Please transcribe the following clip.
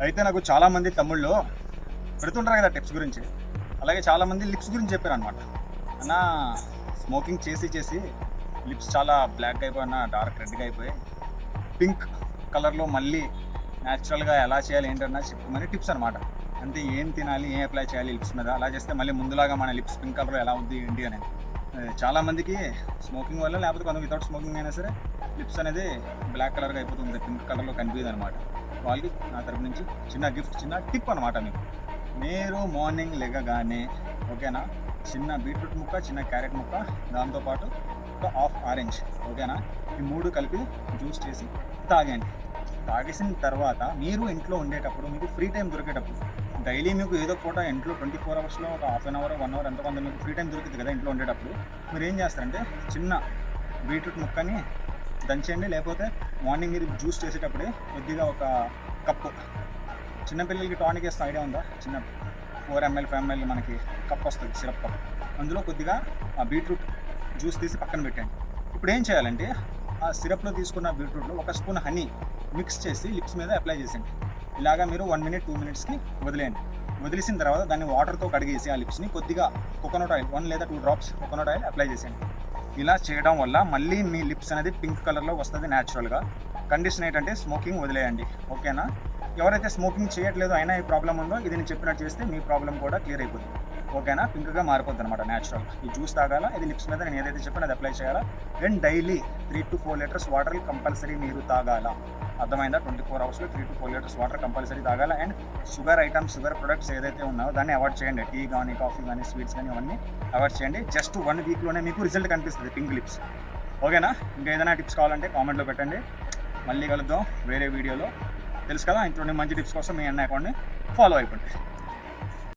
అయితే నాకు చాలామంది తమ్ముళ్ళు పెడుతుంటారు కదా టిప్స్ గురించి. అలాగే చాలామంది లిప్స్ గురించి చెప్పారనమాట. అన్న స్మోకింగ్ చేసి చేసి లిప్స్ చాలా బ్లాక్ అయిపోయి అన్న డార్క్ రెడ్గా అయిపోయి పింక్ కలర్లో మళ్ళీ న్యాచురల్గా ఎలా చేయాలి ఏంటన్నా చెప్పమని టిప్స్ అనమాట. అంటే ఏం తినాలి, ఏం అప్లై చేయాలి లిప్స్ మీద, అలా చేస్తే మళ్ళీ ముందులాగా మన లిప్స్ పింక్ కలర్ ఎలా ఉంది ఏంటి అనేది. చాలామందికి స్మోకింగ్ వల్ల లేకపోతే కొంత వితౌట్ స్మోకింగ్ అయినా సరే లిప్స్ అనేది బ్లాక్ కలర్గా అయిపోతుంది, పింక్ కలర్లో కనిపించదు అనమాట. వాళ్ళకి నా తరపు నుంచి చిన్న గిఫ్ట్, చిన్న టిప్ అనమాట. మీరు మార్నింగ్ లెగగానే ఓకేనా, చిన్న బీట్రూట్ ముక్క, చిన్న క్యారెట్ ముక్క, దాంతోపాటు ఒక హాఫ్ ఆరెంజ్ ఓకేనా, ఈ 3 కలిపి జ్యూస్ చేసి తాగండి. తాగేసిన తర్వాత మీరు ఇంట్లో ఉండేటప్పుడు, మీకు ఫ్రీ టైం దొరికేటప్పుడు, డైలీ మీకు ఏదో పూట ఇంట్లో 24 అవర్స్లో ఒక హాఫ్ అన్ అవర్ 1 అవర్ ఎంతమంది మీకు ఫ్రీ టైం దొరుకుతుంది కదా ఇంట్లో ఉండేటప్పుడు, మీరు ఏం చేస్తారంటే చిన్న బీట్రూట్ ముక్కని దంచండి. లేకపోతే మార్నింగ్ మీరు జ్యూస్ చేసేటప్పుడే కొద్దిగా ఒక కప్పు, చిన్నపిల్లలకి టానిక్ వేస్తే ఐడియా ఉందా, చిన్న 4 ml 5 ml మనకి కప్ వస్తుంది, సిరప్ కప్, అందులో కొద్దిగా ఆ బీట్రూట్ జ్యూస్ తీసి పక్కన పెట్టండి. ఇప్పుడు ఏం చేయాలంటే ఆ సిరప్లో తీసుకున్న బీట్రూట్లో ఒక స్పూన్ హనీ మిక్స్ చేసి లిప్స్ మీద అప్లై చేసేయండి. ఇలాగా మీరు 1 minute 2 minutesకి వదిలేయండి. వదిలేసిన తర్వాత దాన్ని వాటర్తో కడిగేసి ఆ లిప్స్ని కొద్దిగా కోకోనట్ ఆయిల్ 1 లేదా 2 drops కోకోనట్ ఆయిల్ అప్లై చేసేయండి. ఇలా చేయడం వల్ల మళ్ళీ మీ లిప్స్ అనేది పింక్ కలర్లో వస్తుంది న్యాచురల్గా. కండిషన్ ఏంటంటే స్మోకింగ్ వదిలేయండి ఓకేనా. ఎవరైతే స్మోకింగ్ చేయట్లేదు అయినా ఈ ప్రాబ్లం ఉందో, ఇది నేను చెప్పినట్టు చేస్తే మీ ప్రాబ్లం కూడా క్లియర్ అయిపోతుంది ఓకేనా. పింక్గా మారిపోద్ది అనమాట న్యాచురల్గా. ఈ జ్యూస్ తాగాల, ఇది లిప్స్ మీద నేను ఏదైతే చెప్పాను అది అప్లై చేయాలా. And daily 3 to 4 liters water compulsory మీరు తాగాల. అర్థమైందా? 24 అవర్స్లో 3 to 4 liters వాటర్ కంపల్సరీ తాగాల. And sugar items, sugar products ఏదైతే ఉన్నాయో దాన్ని అవాయిడ్ చేయండి. టీ కానీ, కాఫీ కానీ, స్వీట్స్ కానీ అవన్నీ అవాయిడ్ చేయండి. జస్ట్ 1 weekలోనే మీకు రిజల్ట్ కనిపిస్తుంది పింక్ లిప్స్ ఓకేనా. ఇంకా ఏదైనా టిప్స్ కావాలంటే కామెంట్లో పెట్టండి. మళ్ళీ కలుద్దాం వేరే వీడియోలో. తెలుసు కదా, ఇంట్లో మంచి టిప్స్ కోసం మీ అన్న అకౌంట్ని ఫాలో అయిపోండి.